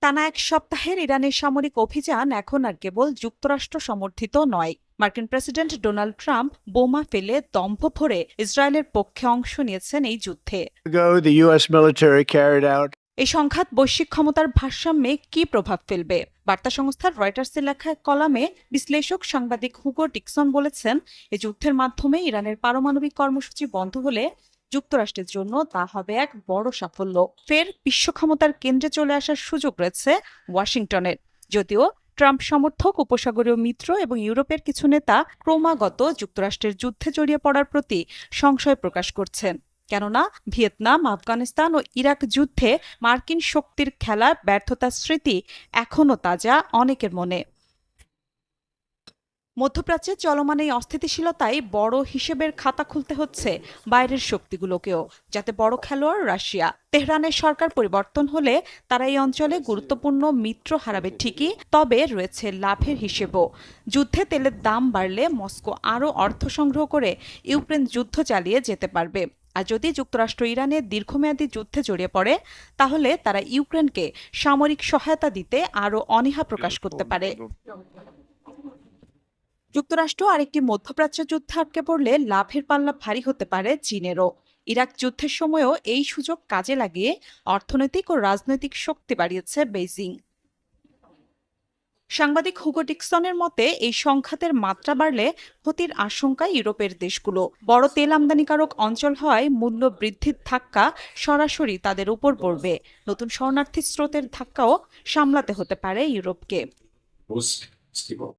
টানা এক সপ্তাহের ইরানের সামরিক অভিযান এখন আর কেবল যুক্তরাষ্ট্র সমর্থিত নয়। মার্কিন প্রেসিডেন্ট ডোনাল্ড ট্রাম্প বোমা ফেলে দম্ভ ভরে ইসরায়েলের পক্ষে অংশ নিয়েছেন এই যুদ্ধে। এই সংঘাত বৈশ্বিক ক্ষমতার ভারসাম্যে কি প্রভাব ফেলবে? বার্তা সংস্থা রয়টার্সের লেখা এক কলামে বিশ্লেষক সাংবাদিক হুগো ডিকসন বলেছেন, এই যুদ্ধের মাধ্যমে ইরানের পারমাণবিক কর্মসূচি বন্ধ হলে যুক্তরাষ্ট্রের জন্য তা হবে এক বড় সাফল্য। ফের বিশ্ব ক্ষমতার কেন্দ্রে চলে আসার সুযোগ রয়েছে ওয়াশিংটনের। যদিও ট্রাম্প সমর্থক, উপসাগরীয় মিত্র এবং ইউরোপের কিছু নেতা ক্রমাগত যুক্তরাষ্ট্রের যুদ্ধে জড়িয়ে পড়ার প্রতি সংশয় প্রকাশ করছেন। কেননা ভিয়েতনাম, আফগানিস্তান ও ইরাক যুদ্ধে মার্কিন শক্তির খেলার ব্যর্থতার স্মৃতি এখনও তাজা অনেকের মনে। মধ্যপ্রাচ্যে চলমান এই অস্থিতিশীলতায় বড় হিসেবের খাতা খুলতে হচ্ছে বাইরের শক্তিগুলোকেও, যাতে বড় খেলোয়াড় রাশিয়া। তেহরানের সরকার পরিবর্তন হলে তারা এই অঞ্চলে গুরুত্বপূর্ণ মিত্র হারাবে ঠিকই, তবে রয়েছে লাভের হিসেবও। যুদ্ধে তেলের দাম বাড়লে মস্কো আরও অর্থ সংগ্রহ করে ইউক্রেন যুদ্ধ চালিয়ে যেতে পারবে। আর যদি যুক্তরাষ্ট্র ইরানের দীর্ঘমেয়াদী যুদ্ধে জড়িয়ে পড়ে, তাহলে তারা ইউক্রেনকে সামরিক সহায়তা দিতে আরও অনীহা প্রকাশ করতে পারে। যুক্তরাষ্ট্র আরেকটি মধ্যপ্রাচ্য যুদ্ধে আটকে পড়লে লাভের পাল্লা ভারী হতে পারে চীনেরও। ইরাক যুদ্ধের সময়ও এই সুযোগ কাজে লাগিয়ে অর্থনৈতিক ও রাজনৈতিক শক্তি বাড়িয়েছে বেইজিং। সাংবাদিক হুগো ডিকসনের মতে, এই সংঘাতের মাত্রা বাড়লে ক্ষতির আশঙ্কা ইউরোপের দেশগুলো। বড় তেল আমদানিকারক অঞ্চল হওয়ায় মূল্য বৃদ্ধির ধাক্কা সরাসরি তাদের উপর পড়বে। নতুন শরণার্থী স্রোতের ধাক্কাও সামলাতে হতে পারে ইউরোপকে।